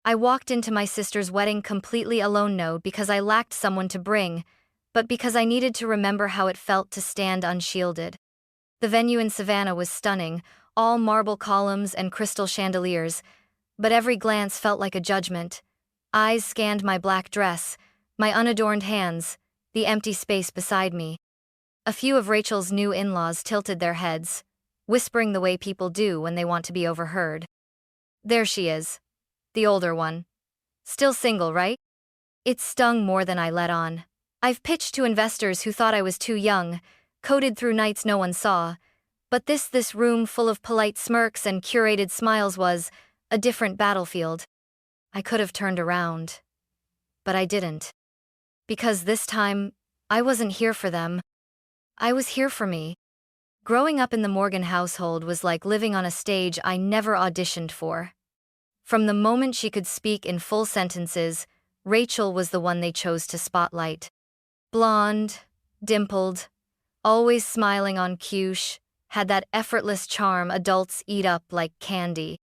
I walked into my sister's wedding completely alone, no because I lacked someone to bring, but because I needed to remember how it felt to stand unshielded. The venue in Savannah was stunning, all marble columns and crystal chandeliers, but every glance felt like a judgment. Eyes scanned my black dress, my unadorned hands, the empty space beside me. A few of Rachel's new in-laws tilted their heads, whispering the way people do when they want to be overheard. There she is, the older one. Still single, right? It stung more than I let on. I've pitched to investors who thought I was too young, coded through nights no one saw, but this room full of polite smirks and curated smiles was a different battlefield. I could have turned around, but I didn't. Because this time, I wasn't here for them. I was here for me. Growing up in the Morgan household was like living on a stage I never auditioned for. From the moment she could speak in full sentences, Rachel was the one they chose to spotlight. Blonde, dimpled, always smiling on cue, had that effortless charm adults eat up like candy.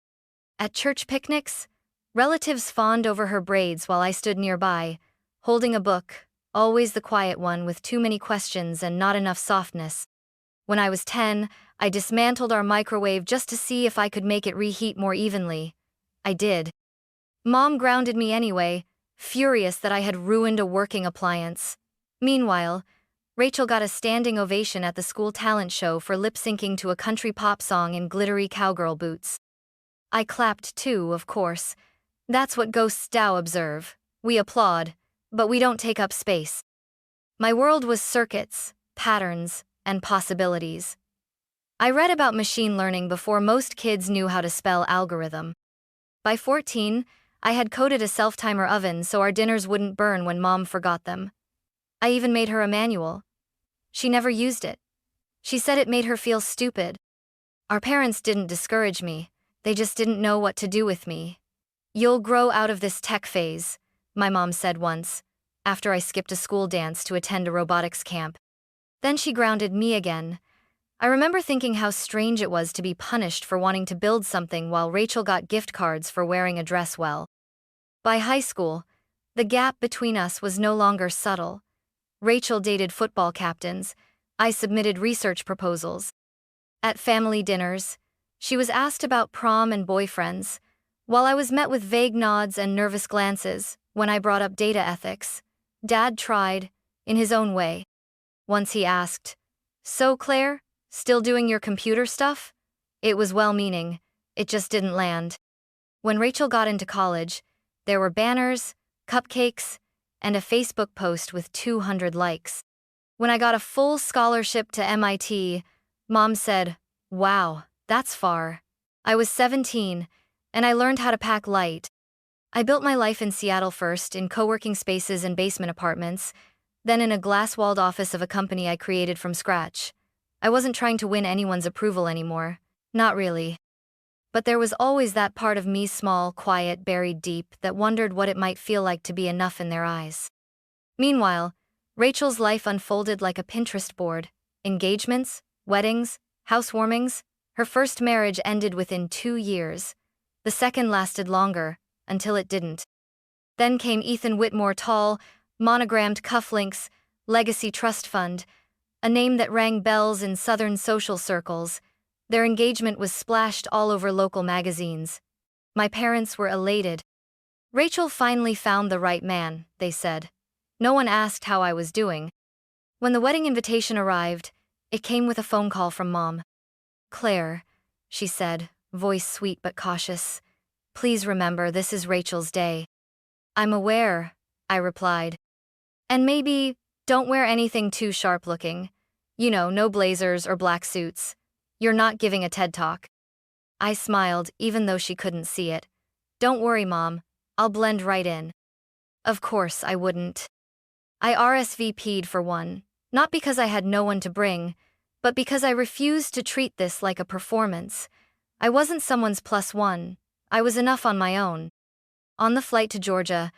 At church picnics, relatives fawned over her braids while I stood nearby, holding a book, always the quiet one with too many questions and not enough softness. When I was 10, I dismantled our microwave just to see if I could make it reheat more evenly. I did. Mom grounded me anyway, furious that I had ruined a working appliance. Meanwhile, Rachel got a standing ovation at the school talent show for lip-syncing to a country pop song in glittery cowgirl boots. I clapped too, of course. That's what ghosts do observe. We applaud, but we don't take up space. My world was circuits, patterns, and possibilities. I read about machine learning before most kids knew how to spell algorithm. By 14, I had coded a self-timer oven so our dinners wouldn't burn when Mom forgot them. I even made her a manual. She never used it. She said it made her feel stupid. Our parents didn't discourage me, they just didn't know what to do with me. You'll grow out of this tech phase, my mom said once, after I skipped a school dance to attend a robotics camp. Then she grounded me again. I remember thinking how strange it was to be punished for wanting to build something while Rachel got gift cards for wearing a dress well. By high school, the gap between us was no longer subtle. Rachel dated football captains, I submitted research proposals. At family dinners, she was asked about prom and boyfriends, while I was met with vague nods and nervous glances when I brought up data ethics. Dad tried, in his own way. Once he asked, "So Claire, still doing your computer stuff?" It was well-meaning, it just didn't land. When Rachel got into college, there were banners, cupcakes, and a Facebook post with 200 likes. When I got a full scholarship to MIT, Mom said, "Wow, that's far." I was 17, and I learned how to pack light. I built my life in Seattle first, in co-working spaces and basement apartments, then in a glass-walled office of a company I created from scratch. I wasn't trying to win anyone's approval anymore. Not really. But there was always that part of me, small, quiet, buried deep, that wondered what it might feel like to be enough in their eyes. Meanwhile, Rachel's life unfolded like a Pinterest board. Engagements, weddings, housewarmings. Her first marriage ended within 2 years. The second lasted longer, until it didn't. Then came Ethan Whitmore, tall, monogrammed cufflinks, legacy trust fund, a name that rang bells in Southern social circles. Their engagement was splashed all over local magazines. My parents were elated. Rachel finally found the right man, they said. No one asked how I was doing. When the wedding invitation arrived, it came with a phone call from Mom. "Claire," she said, voice sweet but cautious, "please remember this is Rachel's day." "I'm aware," I replied. "And maybe, don't wear anything too sharp-looking. You know, no blazers or black suits. You're not giving a TED Talk." I smiled, even though she couldn't see it. "Don't worry, Mom. I'll blend right in." Of course I wouldn't. I RSVP'd for one, not because I had no one to bring, but because I refused to treat this like a performance. I wasn't someone's plus one. I was enough on my own. On the flight to Georgia,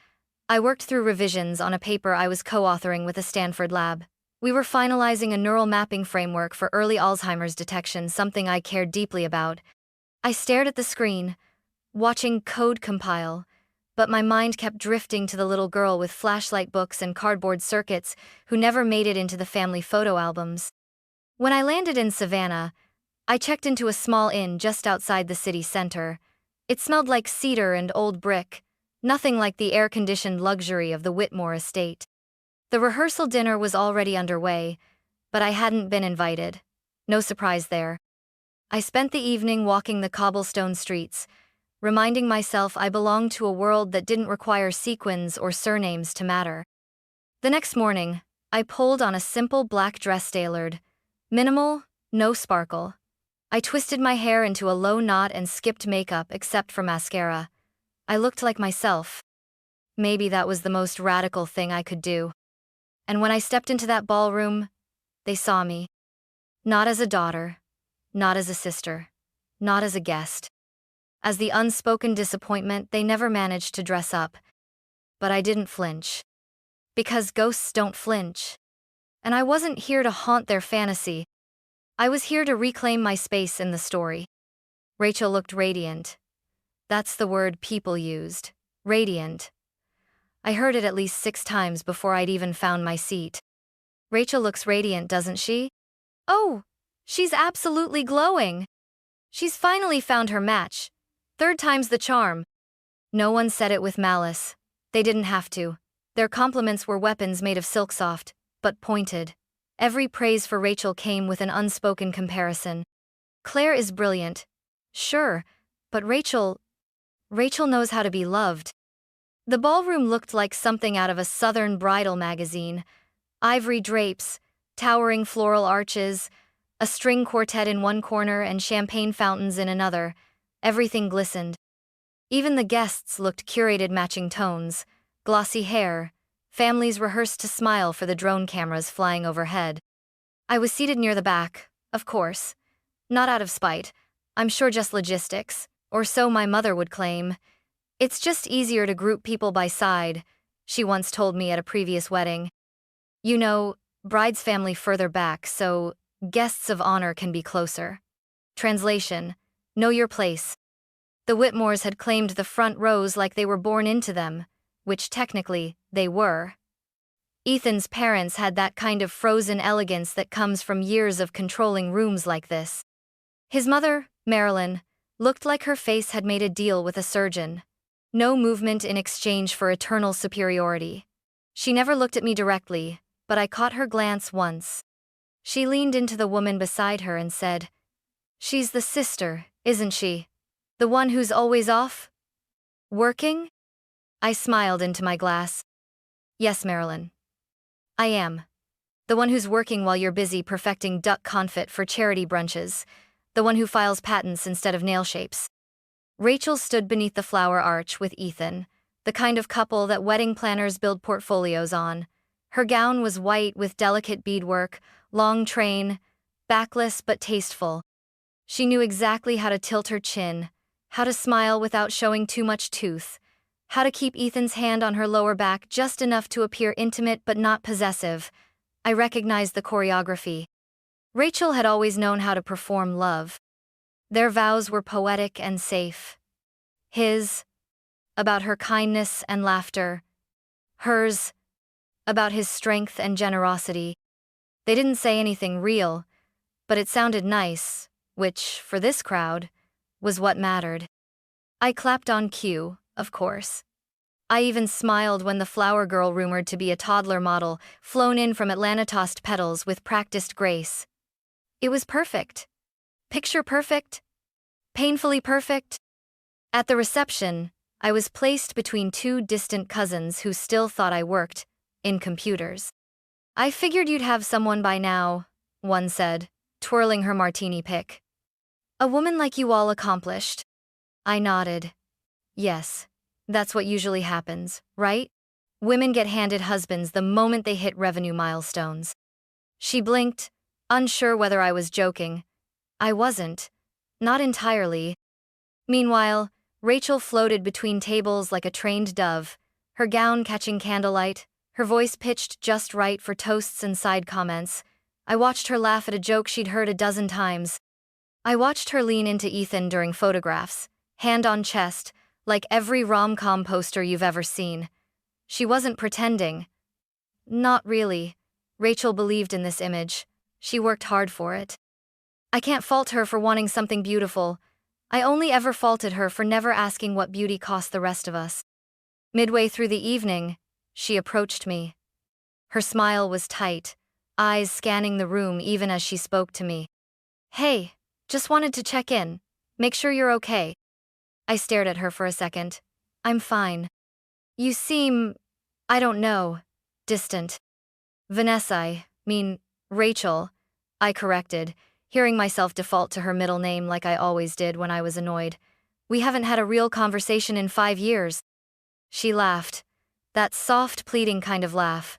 I worked through revisions on a paper I was co-authoring with a Stanford lab. We were finalizing a neural mapping framework for early Alzheimer's detection, something I cared deeply about. I stared at the screen, watching code compile, but my mind kept drifting to the little girl with flashlight books and cardboard circuits who never made it into the family photo albums. When I landed in Savannah, I checked into a small inn just outside the city center. It smelled like cedar and old brick, nothing like the air-conditioned luxury of the Whitmore estate. The rehearsal dinner was already underway, but I hadn't been invited. No surprise there. I spent the evening walking the cobblestone streets, reminding myself I belonged to a world that didn't require sequins or surnames to matter. The next morning, I pulled on a simple black dress tailored. Minimal, no sparkle. I twisted my hair into a low knot and skipped makeup except for mascara. I looked like myself. Maybe that was the most radical thing I could do. And when I stepped into that ballroom, they saw me. Not as a daughter, not as a sister, not as a guest. As the unspoken disappointment they never managed to dress up. But I didn't flinch. Because ghosts don't flinch. And I wasn't here to haunt their fantasy. I was here to reclaim my space in the story. Rachel looked radiant. That's the word people used. Radiant. I heard it at least 6 times before I'd even found my seat. Rachel looks radiant, doesn't she? Oh, she's absolutely glowing. She's finally found her match. 3rd time's the charm. No one said it with malice. They didn't have to. Their compliments were weapons made of silk soft, but pointed. Every praise for Rachel came with an unspoken comparison. Claire is brilliant. Sure, but Rachel knows how to be loved. The ballroom looked like something out of a Southern bridal magazine. Ivory drapes, towering floral arches, a string quartet in one corner and champagne fountains in another. Everything glistened. Even the guests looked curated, matching tones, glossy hair. Families rehearsed to smile for the drone cameras flying overhead. I was seated near the back, of course. Not out of spite. I'm sure just logistics, or so my mother would claim. It's just easier to group people by side, she once told me at a previous wedding. You know, bride's family further back, so guests of honor can be closer. Translation: know your place. The Whitmores had claimed the front rows like they were born into them, which technically, they were. Ethan's parents had that kind of frozen elegance that comes from years of controlling rooms like this. His mother, Marilyn, looked like her face had made a deal with a surgeon. No movement in exchange for eternal superiority. She never looked at me directly, but I caught her glance once. She leaned into the woman beside her and said, "She's the sister, isn't she? The one who's always off? Working?" I smiled into my glass. "Yes, Marilyn. I am. The one who's working while you're busy perfecting duck confit for charity brunches. The one who files patents instead of nail shapes." Rachel stood beneath the flower arch with Ethan, the kind of couple that wedding planners build portfolios on. Her gown was white with delicate beadwork, long train, backless but tasteful. She knew exactly how to tilt her chin, how to smile without showing too much tooth, how to keep Ethan's hand on her lower back just enough to appear intimate but not possessive. I recognized the choreography. Rachel had always known how to perform love. Their vows were poetic and safe. His, about her kindness and laughter. Hers, about his strength and generosity. They didn't say anything real, but it sounded nice, which, for this crowd, was what mattered. I clapped on cue, of course. I even smiled when the flower girl, rumored to be a toddler model, flown in from Atlanta, tossed petals with practiced grace. It was perfect. Picture perfect. Painfully perfect. At the reception, I was placed between 2 distant cousins who still thought I worked in computers. "I figured you'd have someone by now," one said, twirling her martini pick. "A woman like you, all accomplished." I nodded. Yes, that's what usually happens, right? Women get handed husbands the moment they hit revenue milestones. She blinked, unsure whether I was joking. I wasn't. Not entirely. Meanwhile, Rachel floated between tables like a trained dove, her gown catching candlelight, her voice pitched just right for toasts and side comments. I watched her laugh at a joke she'd heard a dozen times. I watched her lean into Ethan during photographs, hand on chest, like every rom-com poster you've ever seen. She wasn't pretending. Not really. Rachel believed in this image. She worked hard for it. I can't fault her for wanting something beautiful. I only ever faulted her for never asking what beauty cost the rest of us. Midway through the evening, she approached me. Her smile was tight, eyes scanning the room even as she spoke to me. Hey, just wanted to check in. Make sure you're okay. I stared at her for a second. I'm fine. You seem, I don't know, distant. Rachel, I corrected, hearing myself default to her middle name like I always did when I was annoyed. We haven't had a real conversation in 5 years. She laughed. That soft, pleading kind of laugh.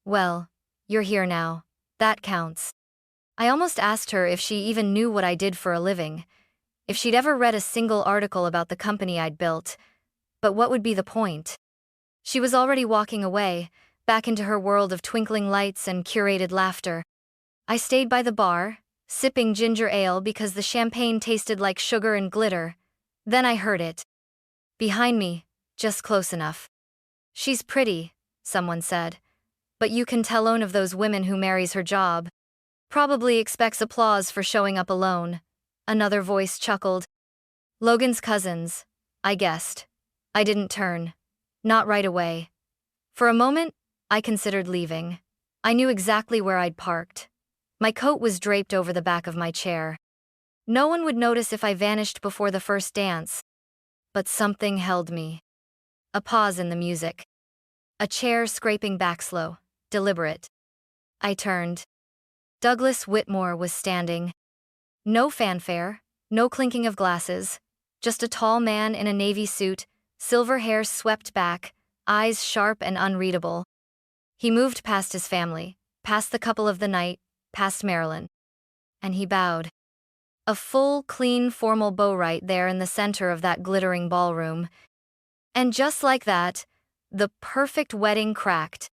Well, you're here now. That counts. I almost asked her if she even knew what I did for a living, if she'd ever read a single article about the company I'd built. But what would be the point? She was already walking away, back into her world of twinkling lights and curated laughter. I stayed by the bar, sipping ginger ale because the champagne tasted like sugar and glitter. Then I heard it. Behind me, just close enough. She's pretty, someone said. But you can tell one of those women who marries her job. Probably expects applause for showing up alone. Another voice chuckled. Logan's cousins, I guessed. I didn't turn. Not right away. For a moment, I considered leaving. I knew exactly where I'd parked. My coat was draped over the back of my chair. No one would notice if I vanished before the first dance. But something held me. A pause in the music. A chair scraping back slow, deliberate. I turned. Douglas Whitmore was standing. No fanfare, no clinking of glasses, just a tall man in a navy suit, silver hair swept back, eyes sharp and unreadable. He moved past his family, past the couple of the night, past Marilyn. And he bowed. A full, clean, formal bow right there in the center of that glittering ballroom. And just like that, the perfect wedding cracked.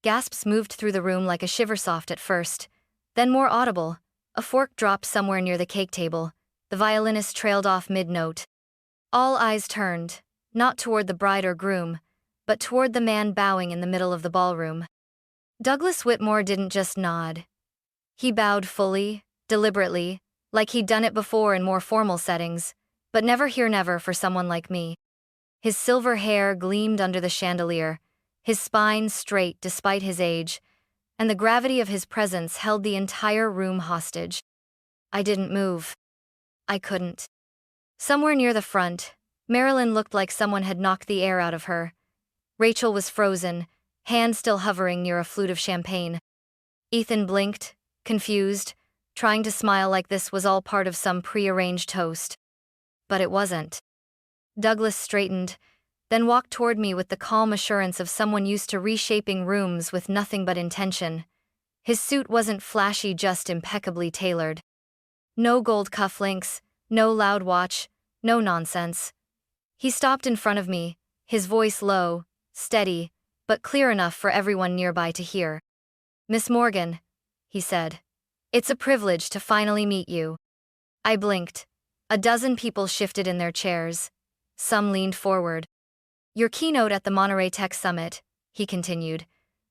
Gasps moved through the room like a shiver soft at first, then more audible. A fork dropped somewhere near the cake table. The violinist trailed off mid-note. All eyes turned, not toward the bride or groom, but toward the man bowing in the middle of the ballroom. Douglas Whitmore didn't just nod. He bowed fully, deliberately, like he'd done it before in more formal settings, but never here never for someone like me. His silver hair gleamed under the chandelier, his spine straight despite his age, and the gravity of his presence held the entire room hostage. I didn't move. I couldn't. Somewhere near the front, Marilyn looked like someone had knocked the air out of her. Rachel was frozen, hand still hovering near a flute of champagne. Ethan blinked, confused, trying to smile like this was all part of some prearranged toast. But it wasn't. Douglas straightened, then walked toward me with the calm assurance of someone used to reshaping rooms with nothing but intention. His suit wasn't flashy, just impeccably tailored. No gold cufflinks, no loud watch, no nonsense. He stopped in front of me, his voice low, steady, but clear enough for everyone nearby to hear. Miss Morgan, he said. It's a privilege to finally meet you. I blinked. A dozen people shifted in their chairs. Some leaned forward. Your keynote at the Monterey Tech Summit, he continued,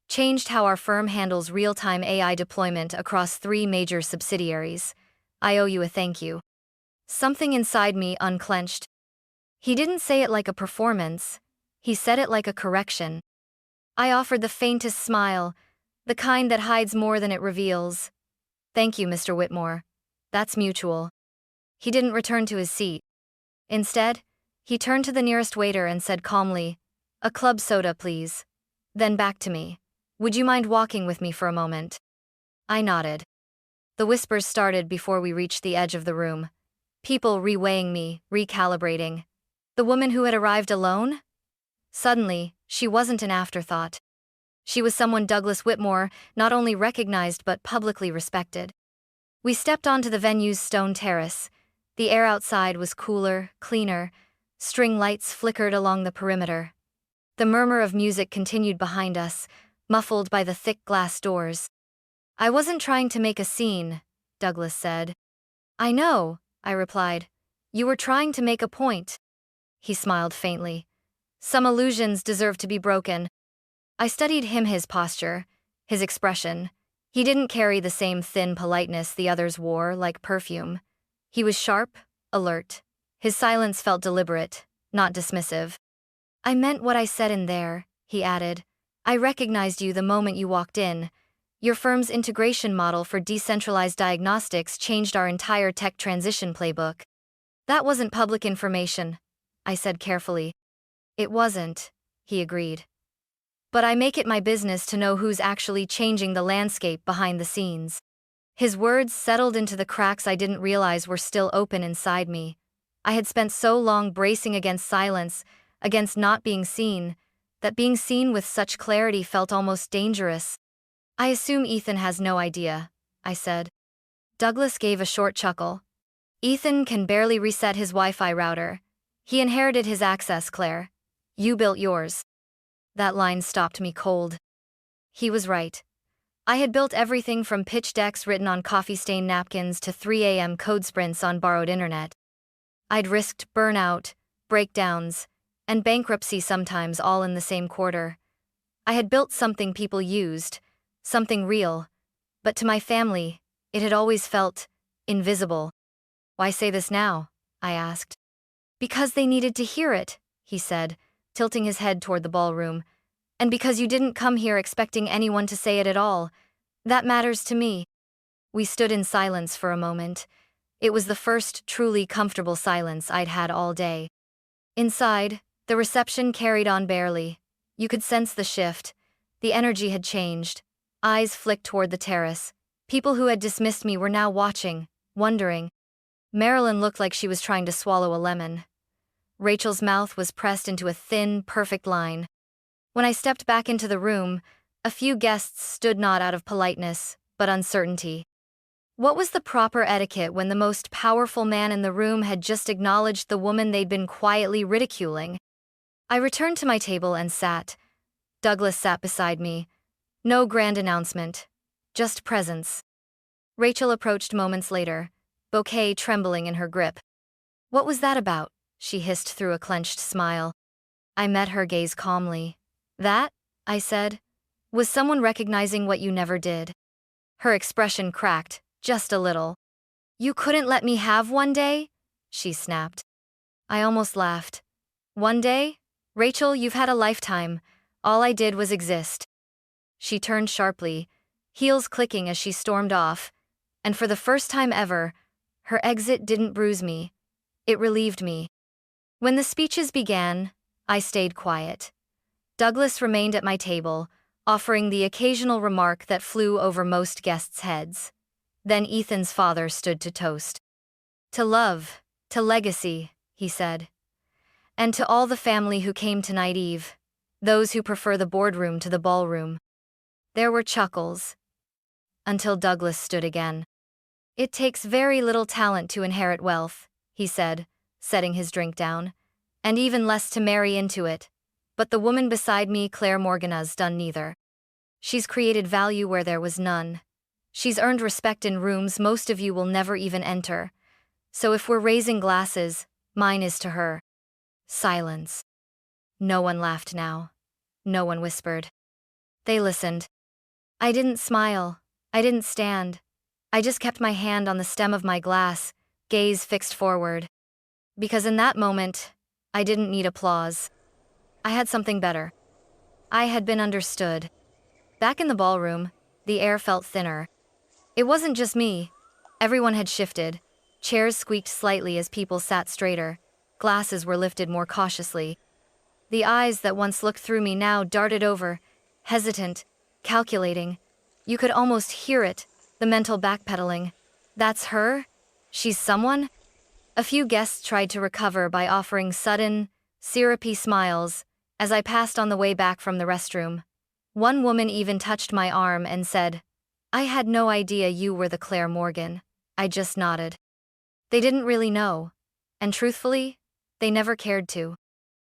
changed how our firm handles real-time AI deployment across 3 major subsidiaries. I owe you a thank you. Something inside me unclenched. He didn't say it like a performance. He said it like a correction. I offered the faintest smile, the kind that hides more than it reveals. Thank you, Mr. Whitmore. That's mutual. He didn't return to his seat. Instead, he turned to the nearest waiter and said calmly, "A club soda, please." Then back to me. "Would you mind walking with me for a moment?" I nodded. The whispers started before we reached the edge of the room. People reweighing me, recalibrating. The woman who had arrived alone? Suddenly, she wasn't an afterthought. She was someone Douglas Whitmore not only recognized but publicly respected. We stepped onto the venue's stone terrace. The air outside was cooler, cleaner. String lights flickered along the perimeter. The murmur of music continued behind us, muffled by the thick glass doors. I wasn't trying to make a scene, Douglas said. I know, I replied. You were trying to make a point. he smiled faintly. Some illusions deserve to be broken. I studied his posture, his expression. He didn't carry the same thin politeness the others wore, like perfume. He was sharp, alert. His silence felt deliberate, not dismissive. I meant what I said in there, he added. I recognized you the moment you walked in. Your firm's integration model for decentralized diagnostics changed our entire tech transition playbook. That wasn't public information, I said carefully. It wasn't, he agreed. But I make it my business to know who's actually changing the landscape behind the scenes. His words settled into the cracks I didn't realize were still open inside me. I had spent so long bracing against silence, against not being seen, that being seen with such clarity felt almost dangerous. I assume Ethan has no idea, I said. Douglas gave a short chuckle. Ethan can barely reset his Wi-Fi router. He inherited his access, Claire. You built yours. That line stopped me cold. He was right. I had built everything from pitch decks written on coffee-stained napkins to 3 a.m. code sprints on borrowed internet. I'd risked burnout, breakdowns, and bankruptcy sometimes all in the same quarter. I had built something people used, something real, but to my family, it had always felt invisible. Why say this now? I asked. Because they needed to hear it, he said, tilting his head toward the ballroom. And because you didn't come here expecting anyone to say it at all. That matters to me. We stood in silence for a moment. It was the first truly comfortable silence I'd had all day. Inside, the reception carried on barely. You could sense the shift. The energy had changed. Eyes flicked toward the terrace. People who had dismissed me were now watching, wondering. Marilyn looked like she was trying to swallow a lemon. Rachel's mouth was pressed into a thin, perfect line. When I stepped back into the room, a few guests stood not out of politeness, but uncertainty. What was the proper etiquette when the most powerful man in the room had just acknowledged the woman they'd been quietly ridiculing? I returned to my table and sat. Douglas sat beside me. No grand announcement, just presence. Rachel approached moments later, bouquet trembling in her grip. What was that about? She hissed through a clenched smile. I met her gaze calmly. That, I said, was someone recognizing what you never did. Her expression cracked, just a little. You couldn't let me have one day? She snapped. I almost laughed. One day? Rachel, you've had a lifetime. All I did was exist. She turned sharply, heels clicking as she stormed off, and for the first time ever, her exit didn't bruise me. It relieved me. When the speeches began, I stayed quiet. Douglas remained at my table, offering the occasional remark that flew over most guests' heads. Then Ethan's father stood to toast. To love, to legacy, he said. And to all the family who came tonight eve, those who prefer the boardroom to the ballroom. There were chuckles. Until Douglas stood again. It takes very little talent to inherit wealth, he said, setting his drink down, and even less to marry into it. But the woman beside me, Claire Morgan's done neither. She's created value where there was none. She's earned respect in rooms most of you will never even enter. So if we're raising glasses, mine is to her. Silence. No one laughed now. No one whispered. They listened. I didn't smile. I didn't stand. I just kept my hand on the stem of my glass, gaze fixed forward. Because in that moment, I didn't need applause. I had something better. I had been understood. Back in the ballroom, the air felt thinner. It wasn't just me. Everyone had shifted. Chairs squeaked slightly as people sat straighter. Glasses were lifted more cautiously. The eyes that once looked through me now darted over, hesitant, calculating. You could almost hear it, the mental backpedaling. That's her? She's someone? A few guests tried to recover by offering sudden, syrupy smiles as I passed on the way back from the restroom. One woman even touched my arm and said, I had no idea you were the Claire Morgan. I just nodded. They didn't really know. And truthfully, they never cared to.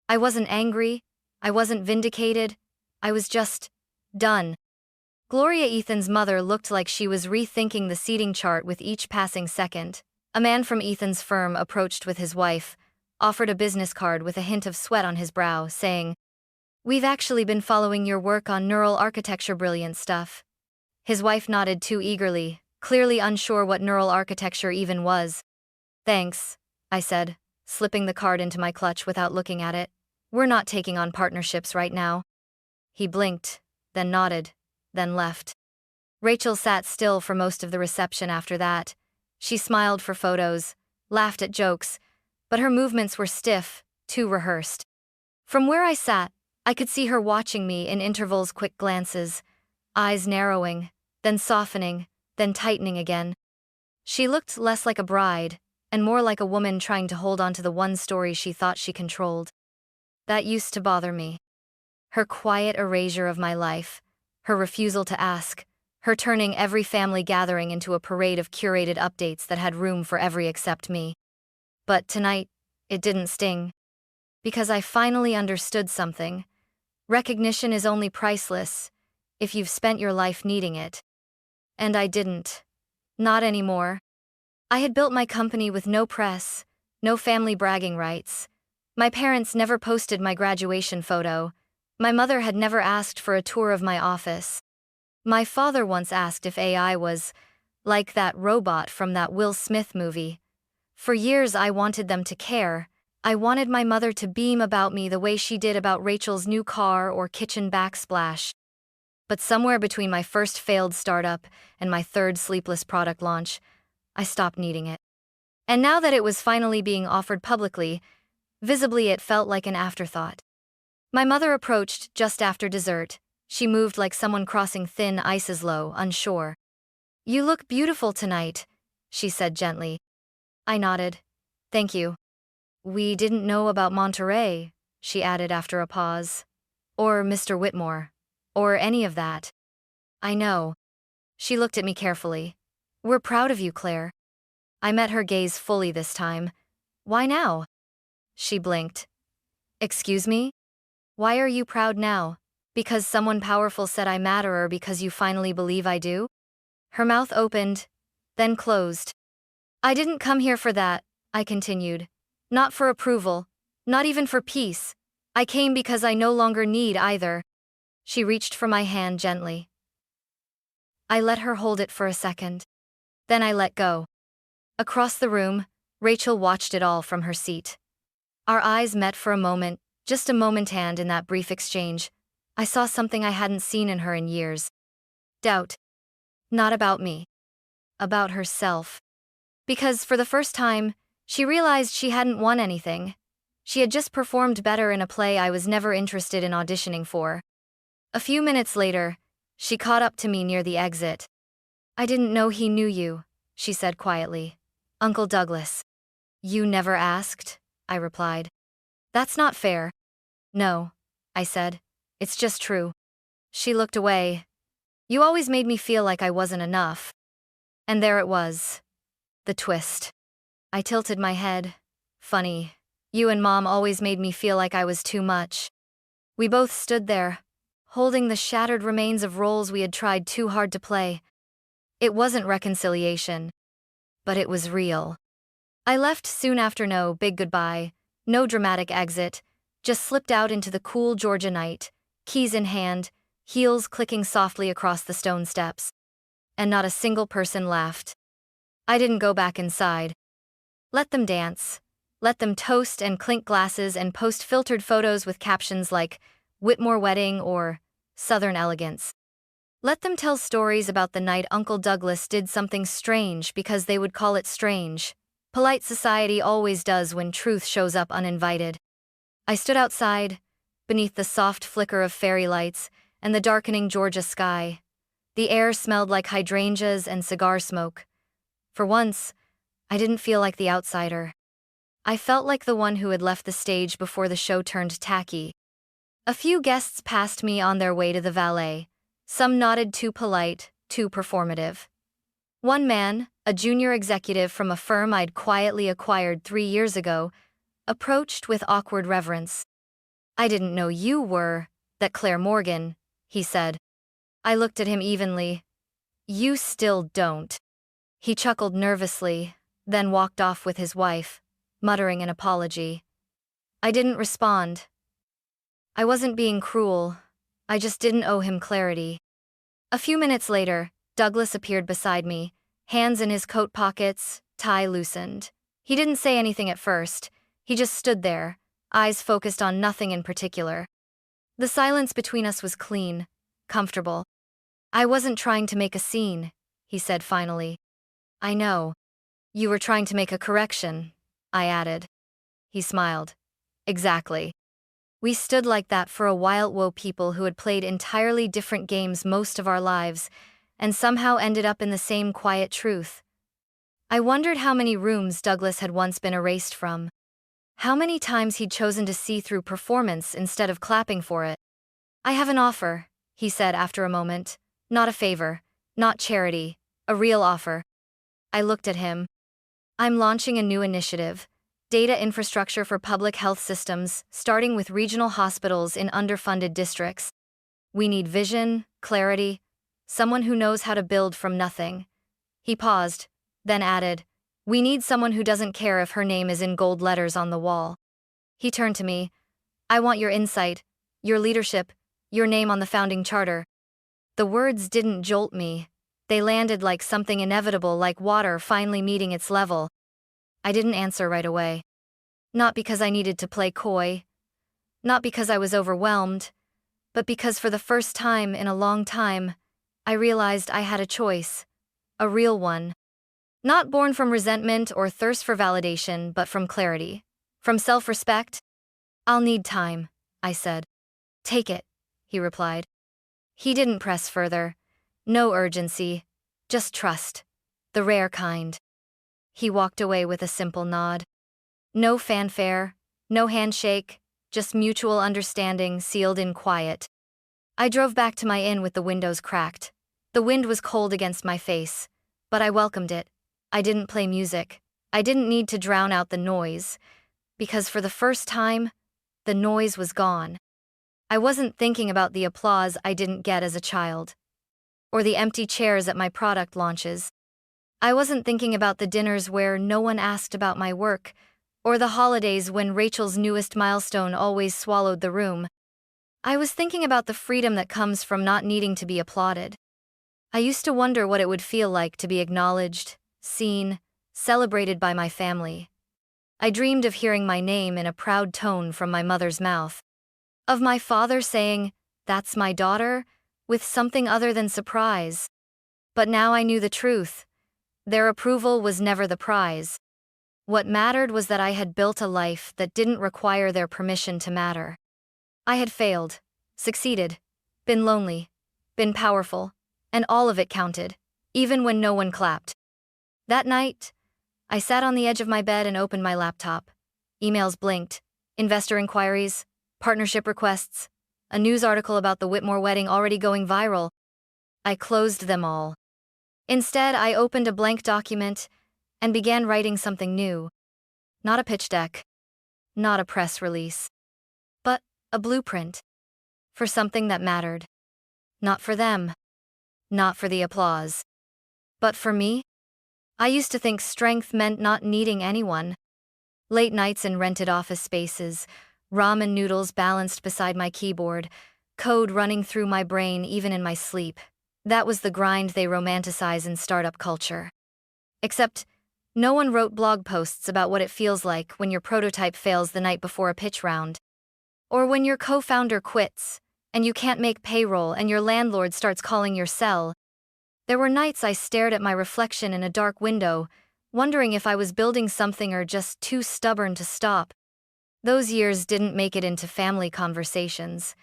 I wasn't angry. I wasn't vindicated. I was just done. Gloria Ethan's mother looked like she was rethinking the seating chart with each passing second. A man from Ethan's firm approached with his wife, offered a business card with a hint of sweat on his brow, saying, "We've actually been following your work on neural architecture, brilliant stuff." His wife nodded too eagerly, clearly unsure what neural architecture even was. "Thanks," I said, slipping the card into my clutch without looking at it. "We're not taking on partnerships right now." He blinked, then nodded, then left. Rachel sat still for most of the reception after that. She smiled for photos, laughed at jokes, but her movements were stiff, too rehearsed. From where I sat, I could see her watching me in intervals, quick glances, eyes narrowing, then softening, then tightening again. She looked less like a bride, and more like a woman trying to hold on to the one story she thought she controlled. That used to bother me. Her quiet erasure of my life, her refusal to ask, her turning every family gathering into a parade of curated updates that had room for every except me. But tonight, it didn't sting. Because I finally understood something. Recognition is only priceless if you've spent your life needing it. And I didn't. Not anymore. I had built my company with no press, no family bragging rights. My parents never posted my graduation photo. My mother had never asked for a tour of my office. My father once asked if AI was like that robot from that Will Smith movie. For years I wanted them to care. I wanted my mother to beam about me the way she did about Rachel's new car or kitchen backsplash. But somewhere between my first failed startup and my third sleepless product launch, I stopped needing it. And now that it was finally being offered publicly, visibly it felt like an afterthought. My mother approached just after dessert. She moved like someone crossing thin ices, low, unsure. "You look beautiful tonight," she said gently. I nodded. "Thank you." "We didn't know about Monterey," she added after a pause. "Or Mr. Whitmore. Or any of that." "I know." She looked at me carefully. "We're proud of you, Claire." I met her gaze fully this time. "Why now?" She blinked. "Excuse me? Why are you proud now? Because someone powerful said I matter, or because you finally believe I do?" Her mouth opened, then closed. "I didn't come here for that," I continued. "Not for approval, not even for peace. I came because I no longer need either." She reached for my hand gently. I let her hold it for a second. Then I let go. Across the room, Rachel watched it all from her seat. Our eyes met for a moment, just a moment, and in that brief exchange, I saw something I hadn't seen in her in years. Doubt. Not about me. About herself. Because for the first time, she realized she hadn't won anything. She had just performed better in a play I was never interested in auditioning for. A few minutes later, she caught up to me near the exit. "I didn't know he knew you," she said quietly. "Uncle Douglas." "You never asked," I replied. "That's not fair." "No," I said. "It's just true." She looked away. "You always made me feel like I wasn't enough." And there it was. The twist. I tilted my head. "Funny. You and Mom always made me feel like I was too much." We both stood there, holding the shattered remains of roles we had tried too hard to play. It wasn't reconciliation, but it was real. I left soon after, no big goodbye, no dramatic exit, just slipped out into the cool Georgia night, keys in hand, heels clicking softly across the stone steps. And not a single person laughed. I didn't go back inside. Let them dance. Let them toast and clink glasses and post filtered photos with captions like Whitmore Wedding or Southern Elegance. Let them tell stories about the night Uncle Douglas did something strange because they would call it strange. Polite society always does when truth shows up uninvited. I stood outside, beneath the soft flicker of fairy lights and the darkening Georgia sky. The air smelled like hydrangeas and cigar smoke. For once, I didn't feel like the outsider. I felt like the one who had left the stage before the show turned tacky. A few guests passed me on their way to the valet. Some nodded, too polite, too performative. One man, a junior executive from a firm I'd quietly acquired 3 years ago, approached with awkward reverence. "I didn't know you were that Claire Morgan," he said. I looked at him evenly. "You still don't." He chuckled nervously, then walked off with his wife, muttering an apology. I didn't respond. I wasn't being cruel. I just didn't owe him clarity. A few minutes later, Douglas appeared beside me, hands in his coat pockets, tie loosened. He didn't say anything at first. He just stood there, eyes focused on nothing in particular. The silence between us was clean, comfortable. I wasn't trying to make a scene, he said finally. I know. You were trying to make a correction, I added. He smiled. Exactly. We stood like that for a while, people who had played entirely different games most of our lives, and somehow ended up in the same quiet truth. I wondered how many rooms Douglas had once been erased from. How many times he'd chosen to see through performance instead of clapping for it. I have an offer, he said after a moment. Not a favor, not charity, a real offer. I looked at him. I'm launching a new initiative. Data infrastructure for public health systems, starting with regional hospitals in underfunded districts. We need vision, clarity, someone who knows how to build from nothing. He paused, then added, we need someone who doesn't care if her name is in gold letters on the wall. He turned to me. I want your insight, your leadership, your name on the founding charter. The words didn't jolt me. They landed like something inevitable, like water finally meeting its level. I didn't answer right away. Not because I needed to play coy. Not because I was overwhelmed. But because for the first time in a long time, I realized I had a choice. A real one. Not born from resentment or thirst for validation, but from clarity. From self-respect. I'll need time, I said. Take it, he replied. He didn't press further. No urgency. Just trust. The rare kind. He walked away with a simple nod. No fanfare, no handshake, just mutual understanding sealed in quiet. I drove back to my inn with the windows cracked. The wind was cold against my face, but I welcomed it. I didn't play music. I didn't need to drown out the noise, because for the first time, the noise was gone. I wasn't thinking about the applause I didn't get as a child, or the empty chairs at my product launches. I wasn't thinking about the dinners where no one asked about my work, or the holidays when Rachel's newest milestone always swallowed the room. I was thinking about the freedom that comes from not needing to be applauded. I used to wonder what it would feel like to be acknowledged, seen, celebrated by my family. I dreamed of hearing my name in a proud tone from my mother's mouth. Of my father saying, "That's my daughter," with something other than surprise. But now I knew the truth. Their approval was never the prize. What mattered was that I had built a life that didn't require their permission to matter. I had failed, succeeded, been lonely, been powerful, and all of it counted, even when no one clapped. That night, I sat on the edge of my bed and opened my laptop. Emails blinked, investor inquiries, partnership requests, a news article about the Whitmore wedding already going viral. I closed them all. Instead, I opened a blank document and began writing something new. Not a pitch deck, not a press release, but a blueprint for something that mattered. Not for them, not for the applause, but for me. I used to think strength meant not needing anyone. Late nights in rented office spaces, ramen noodles balanced beside my keyboard, code running through my brain even in my sleep. That was the grind they romanticize in startup culture. Except, no one wrote blog posts about what it feels like when your prototype fails the night before a pitch round. Or when your co-founder quits, and you can't make payroll and your landlord starts calling your cell. There were nights I stared at my reflection in a dark window, wondering if I was building something or just too stubborn to stop. Those years didn't make it into family conversations.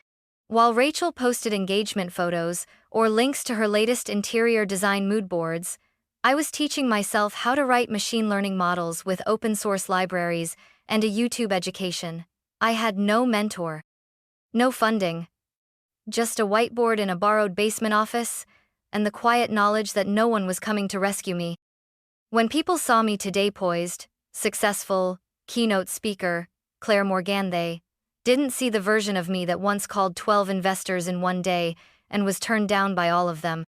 While Rachel posted engagement photos or links to her latest interior design mood boards, I was teaching myself how to write machine learning models with open source libraries and a YouTube education. I had no mentor, no funding, just a whiteboard in a borrowed basement office, and the quiet knowledge that no one was coming to rescue me. When people saw me today poised, successful, keynote speaker, Claire Morgan, they didn't see the version of me that once called 12 investors in one day and was turned down by all of them.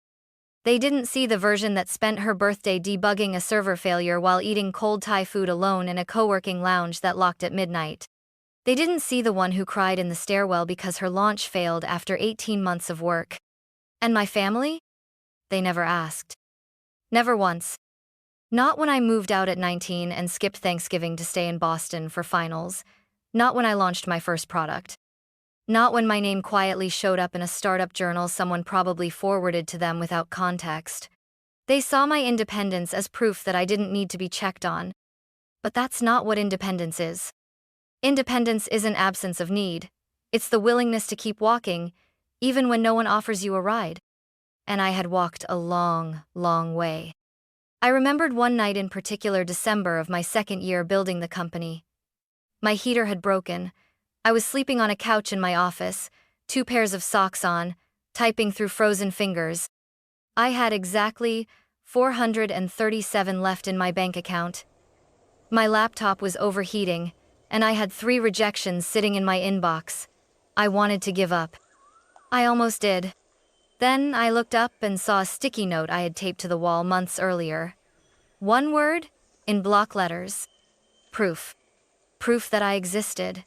They didn't see the version that spent her birthday debugging a server failure while eating cold Thai food alone in a co-working lounge that locked at midnight. They didn't see the one who cried in the stairwell because her launch failed after 18 months of work. And my family? They never asked. Never once. Not when I moved out at 19 and skipped Thanksgiving to stay in Boston for finals. Not when I launched my first product. Not when my name quietly showed up in a startup journal someone probably forwarded to them without context. They saw my independence as proof that I didn't need to be checked on. But that's not what independence is. Independence isn't absence of need. It's the willingness to keep walking, even when no one offers you a ride. And I had walked a long, long way. I remembered one night in particular, December of my second year building the company. My heater had broken. I was sleeping on a couch in my office, 2 pairs of socks on, typing through frozen fingers. I had exactly $437 left in my bank account. My laptop was overheating, and I had 3 rejections sitting in my inbox. I wanted to give up. I almost did. Then I looked up and saw a sticky note I had taped to the wall months earlier. One word, in block letters. Proof. Proof that I existed.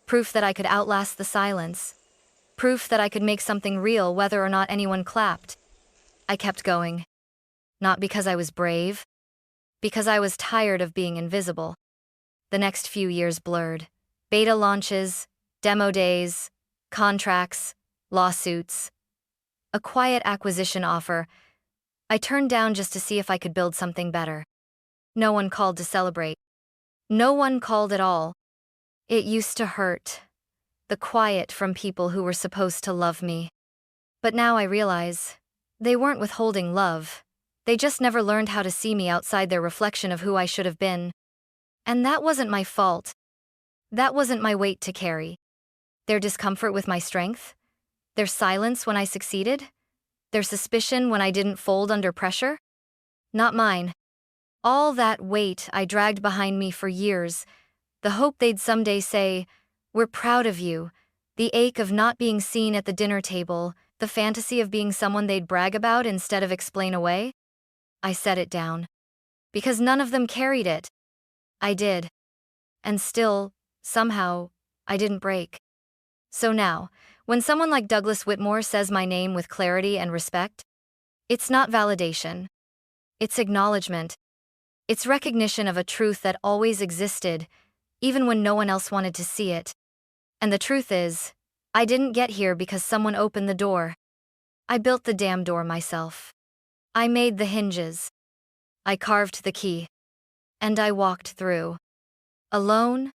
Proof that I could outlast the silence. Proof that I could make something real whether or not anyone clapped. I kept going. Not because I was brave. Because I was tired of being invisible. The next few years blurred. Beta launches, demo days, contracts, lawsuits. A quiet acquisition offer I turned down just to see if I could build something better. No one called to celebrate. No one called at all. It used to hurt. The quiet from people who were supposed to love me. But now I realize, they weren't withholding love. They just never learned how to see me outside their reflection of who I should have been. And that wasn't my fault. That wasn't my weight to carry. Their discomfort with my strength? Their silence when I succeeded? Their suspicion when I didn't fold under pressure? Not mine. All that weight I dragged behind me for years, the hope they'd someday say, "We're proud of you," the ache of not being seen at the dinner table, the fantasy of being someone they'd brag about instead of explain away. I set it down. Because none of them carried it. I did. And still, somehow, I didn't break. So now, when someone like Douglas Whitmore says my name with clarity and respect, it's not validation. It's acknowledgement. It's recognition of a truth that always existed, even when no one else wanted to see it. And the truth is, I didn't get here because someone opened the door. I built the damn door myself. I made the hinges. I carved the key. And I walked through. Alone,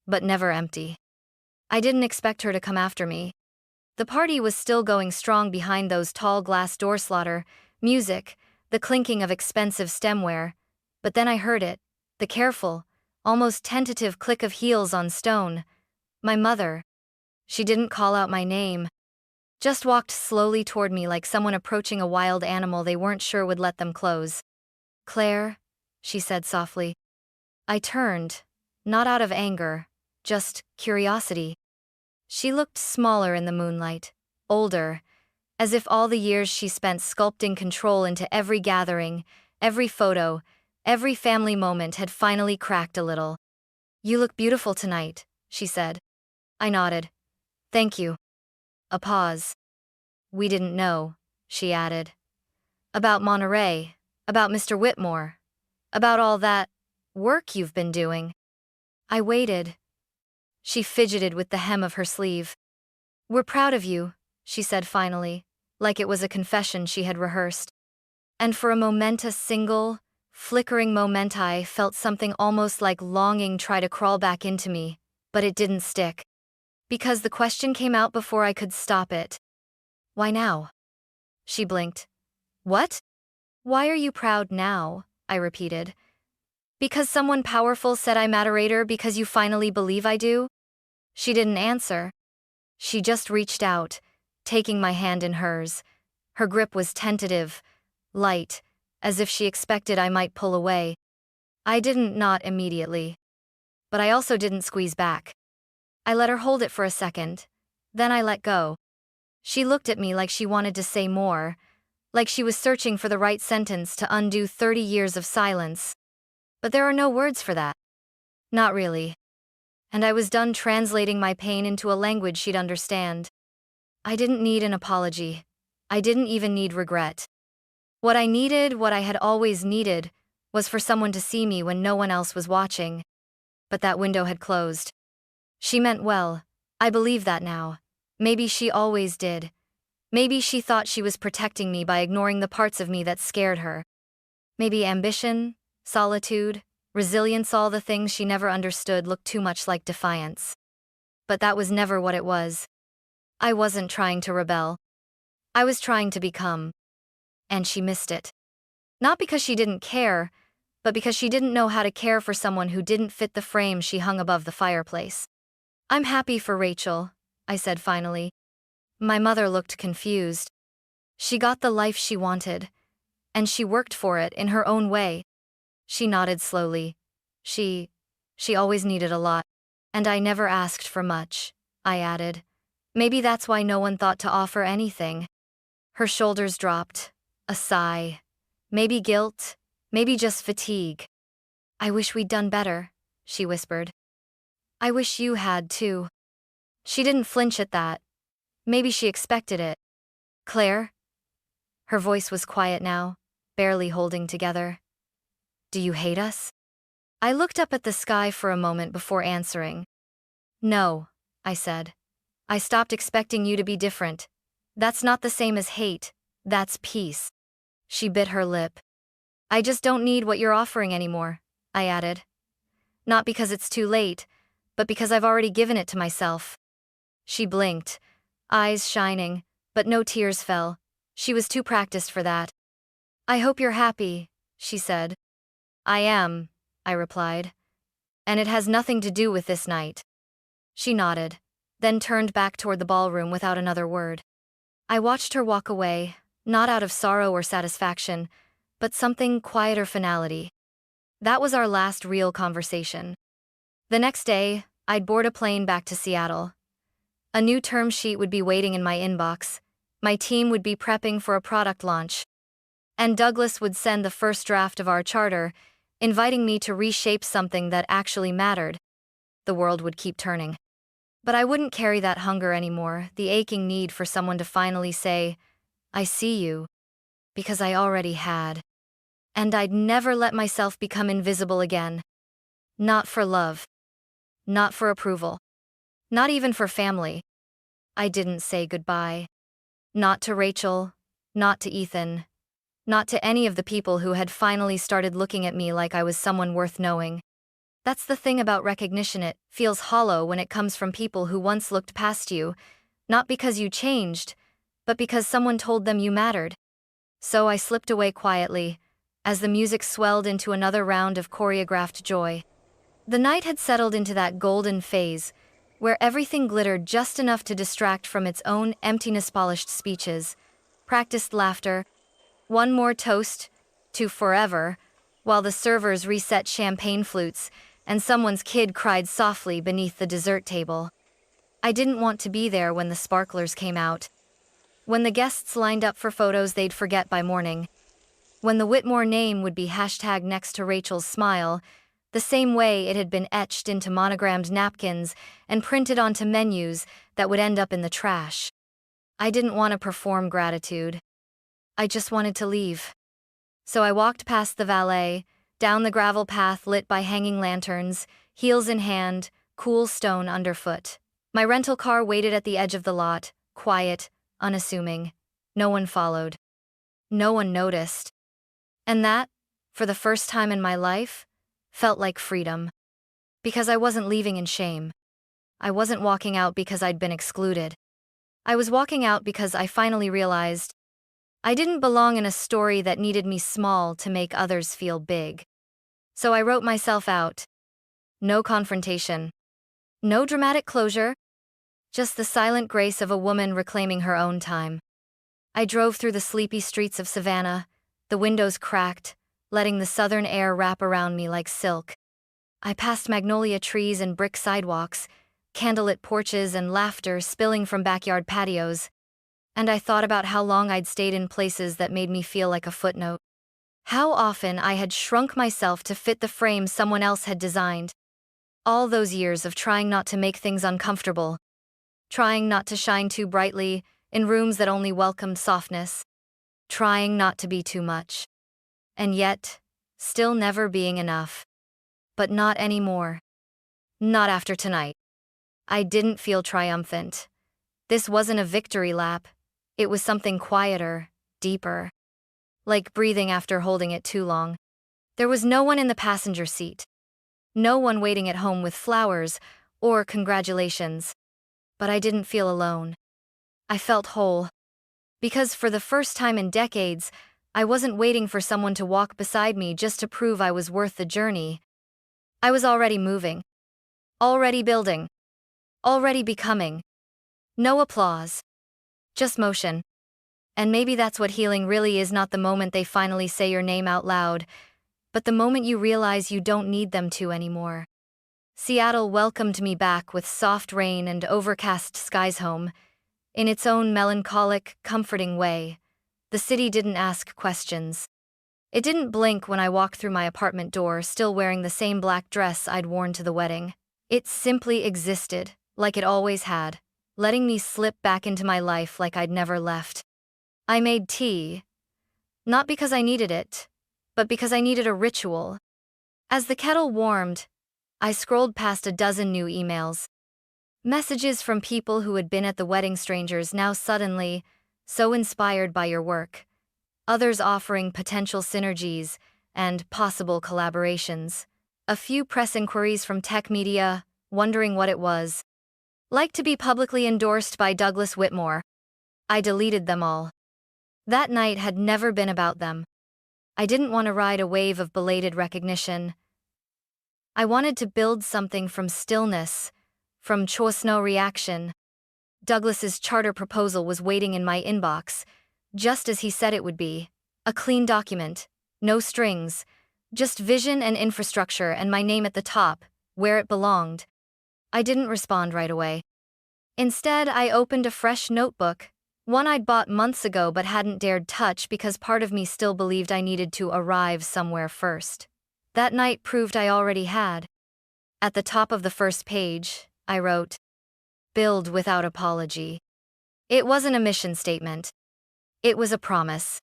but never empty. I didn't expect her to come after me. The party was still going strong behind those tall glass door slaughter, music, the clinking of expensive stemware. But then I heard it, the careful, almost tentative click of heels on stone. My mother. She didn't call out my name. Just walked slowly toward me like someone approaching a wild animal they weren't sure would let them close. "Claire," she said softly. I turned, not out of anger, just curiosity. She looked smaller in the moonlight, older, as if all the years she spent sculpting control into every gathering, every photo, every family moment had finally cracked a little. "You look beautiful tonight," she said. I nodded. "Thank you." A pause. "We didn't know," she added. "About Monterey, about Mr. Whitmore, about all that work you've been doing." I waited. She fidgeted with the hem of her sleeve. "We're proud of you," she said finally, like it was a confession she had rehearsed. And for a moment, a single, flickering moment, I felt something almost like longing try to crawl back into me, but it didn't stick. Because the question came out before I could stop it. "Why now?" She blinked. "What? Why are you proud now?" I repeated. "Because someone powerful said I matter, because you finally believe I do?" She didn't answer. She just reached out, taking my hand in hers. Her grip was tentative, light, as if she expected I might pull away. I didn't nod immediately. But I also didn't squeeze back. I let her hold it for a second. Then I let go. She looked at me like she wanted to say more, like she was searching for the right sentence to undo 30 years of silence. But there are no words for that. Not really. and I was done translating my pain into a language she'd understand. I didn't need an apology. I didn't even need regret. What I needed, what I had always needed, was for someone to see me when no one else was watching. But that window had closed. She meant well. I believe that now. Maybe she always did. Maybe she thought she was protecting me by ignoring the parts of me that scared her. Maybe ambition, solitude, resilience, all the things she never understood looked too much like defiance. But that was never what it was. I wasn't trying to rebel. I was trying to become. And she missed it. Not because she didn't care, but because she didn't know how to care for someone who didn't fit the frame she hung above the fireplace. "I'm happy for Rachel," I said finally. My mother looked confused. She got the life she wanted, and she worked for it in her own way. She nodded slowly. She always needed a lot. And I never asked for much, I added. Maybe that's why no one thought to offer anything. Her shoulders dropped. A sigh. Maybe guilt, maybe just fatigue. "I wish we'd done better," she whispered. "I wish you had too." She didn't flinch at that. Maybe she expected it. "Claire?" Her voice was quiet now, barely holding together. "Do you hate us?" I looked up at the sky for a moment before answering. "No," I said. "I stopped expecting you to be different. That's not the same as hate, that's peace." She bit her lip. "I just don't need what you're offering anymore," I added. "Not because it's too late, but because I've already given it to myself." She blinked, eyes shining, but no tears fell. She was too practiced for that. "I hope you're happy," she said. "I am," I replied. "And it has nothing to do with this night." She nodded, then turned back toward the ballroom without another word. I watched her walk away, not out of sorrow or satisfaction, but something quieter finality. That was our last real conversation. The next day, I'd board a plane back to Seattle. A new term sheet would be waiting in my inbox. My team would be prepping for a product launch. And Douglas would send the first draft of our charter, inviting me to reshape something that actually mattered. The world would keep turning. But I wouldn't carry that hunger anymore, the aching need for someone to finally say, "I see you," because I already had. And I'd never let myself become invisible again. Not for love. Not for approval. Not even for family. I didn't say goodbye. Not to Rachel, not to Ethan, not to any of the people who had finally started looking at me like I was someone worth knowing. That's the thing about recognition, it feels hollow when it comes from people who once looked past you, not because you changed, but because someone told them you mattered. So I slipped away quietly, as the music swelled into another round of choreographed joy. The night had settled into that golden phase, where everything glittered just enough to distract from its own emptiness. Polished speeches, practiced laughter, one more toast to forever, while the servers reset champagne flutes and someone's kid cried softly beneath the dessert table. I didn't want to be there when the sparklers came out. When the guests lined up for photos they'd forget by morning. When the Whitmore name would be hashtag next to Rachel's smile, the same way it had been etched into monogrammed napkins and printed onto menus that would end up in the trash. I didn't want to perform gratitude. I just wanted to leave. So I walked past the valet, down the gravel path lit by hanging lanterns, heels in hand, cool stone underfoot. My rental car waited at the edge of the lot, quiet, unassuming. No one followed. No one noticed. And that, for the first time in my life, felt like freedom. Because I wasn't leaving in shame. I wasn't walking out because I'd been excluded. I was walking out because I finally realized I didn't belong in a story that needed me small to make others feel big. So I wrote myself out. No confrontation. No dramatic closure. Just the silent grace of a woman reclaiming her own time. I drove through the sleepy streets of Savannah, the windows cracked, letting the southern air wrap around me like silk. I passed magnolia trees and brick sidewalks, candlelit porches and laughter spilling from backyard patios. And I thought about how long I'd stayed in places that made me feel like a footnote. How often I had shrunk myself to fit the frame someone else had designed. All those years of trying not to make things uncomfortable, trying not to shine too brightly in rooms that only welcomed softness, trying not to be too much. And yet, still never being enough. But not anymore. Not after tonight. I didn't feel triumphant. This wasn't a victory lap. It was something quieter, deeper. Like breathing after holding it too long. There was no one in the passenger seat. No one waiting at home with flowers or congratulations. But I didn't feel alone. I felt whole. Because for the first time in decades, I wasn't waiting for someone to walk beside me just to prove I was worth the journey. I was already moving. Already building. Already becoming. No applause. Just motion. And maybe that's what healing really is, not the moment they finally say your name out loud, but the moment you realize you don't need them to anymore. Seattle welcomed me back with soft rain and overcast skies home. In its own melancholic, comforting way, the city didn't ask questions. It didn't blink when I walked through my apartment door, still wearing the same black dress I'd worn to the wedding. It simply existed, like it always had, letting me slip back into my life like I'd never left. I made tea. Not because I needed it, but because I needed a ritual. As the kettle warmed, I scrolled past a dozen new emails. Messages from people who had been at the wedding, strangers now suddenly so inspired by your work. Others offering potential synergies and possible collaborations. A few press inquiries from tech media, wondering what it was. Like to be publicly endorsed by Douglas Whitmore. I deleted them all. That night had never been about them. I didn't want to ride a wave of belated recognition. I wanted to build something from stillness, from no reaction. Douglas's charter proposal was waiting in my inbox, just as he said it would be. A clean document, no strings, just vision and infrastructure and my name at the top, where it belonged. I didn't respond right away. Instead, I opened a fresh notebook, one I'd bought months ago but hadn't dared touch because part of me still believed I needed to arrive somewhere first. That night proved I already had. At the top of the first page, I wrote, "Build without apology." It wasn't a mission statement. It was a promise.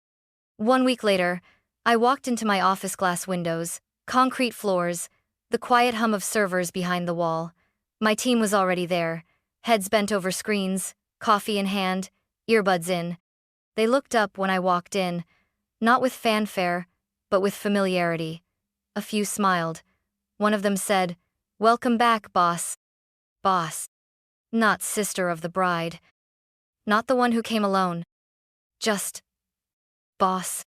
1 week later, I walked into my office, glass windows, concrete floors, the quiet hum of servers behind the wall. My team was already there, heads bent over screens, coffee in hand, earbuds in. They looked up when I walked in, not with fanfare, but with familiarity. A few smiled. One of them said, "Welcome back, boss." Boss. Not sister of the bride. Not the one who came alone. Just boss.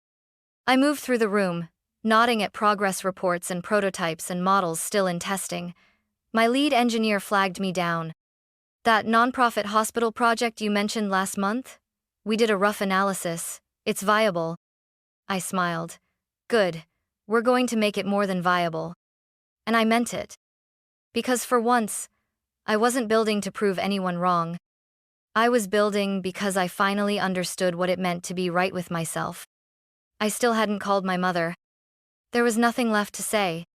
I moved through the room, nodding at progress reports and prototypes and models still in testing. My lead engineer flagged me down. "That nonprofit hospital project you mentioned last month? We did a rough analysis. It's viable." I smiled. "Good. We're going to make it more than viable." And I meant it. Because for once, I wasn't building to prove anyone wrong. I was building because I finally understood what it meant to be right with myself. I still hadn't called my mother. There was nothing left to say.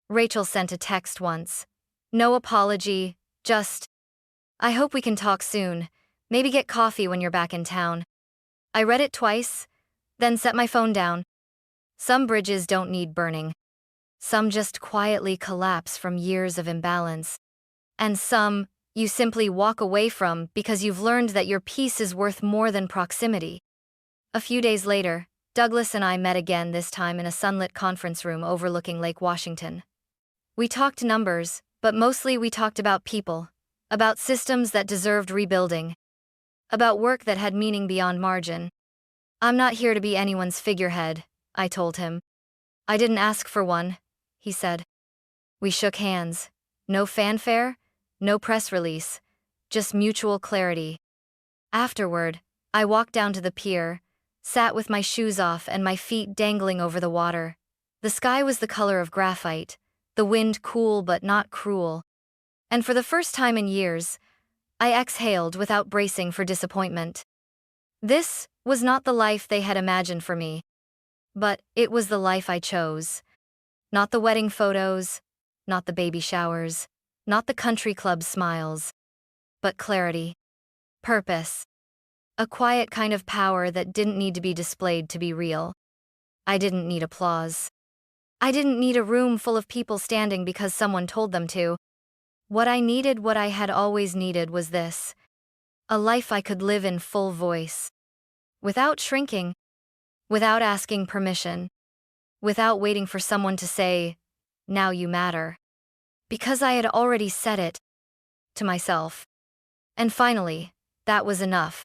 Rachel sent a text once. No apology, just, "I hope we can talk soon. Maybe get coffee when you're back in town." I read it twice, then set my phone down. Some bridges don't need burning. Some just quietly collapse from years of imbalance. And some, you simply walk away from because you've learned that your peace is worth more than proximity. A few days later, Douglas and I met again, this time in a sunlit conference room overlooking Lake Washington. We talked numbers, but mostly we talked about people, about systems that deserved rebuilding, about work that had meaning beyond margin. "I'm not here to be anyone's figurehead," I told him. "I didn't ask for one," he said. We shook hands. No fanfare, no press release, just mutual clarity. Afterward, I walked down to the pier, sat with my shoes off and my feet dangling over the water. The sky was the color of graphite, the wind cool but not cruel. And for the first time in years, I exhaled without bracing for disappointment. This was not the life they had imagined for me. But it was the life I chose. Not the wedding photos, not the baby showers, not the country club smiles, but clarity, purpose, a quiet kind of power that didn't need to be displayed to be real. I didn't need applause. I didn't need a room full of people standing because someone told them to. What I had always needed was this: a life I could live in full voice, without shrinking, without asking permission, without waiting for someone to say, "Now you matter." Because I had already said it to myself. And finally, that was enough.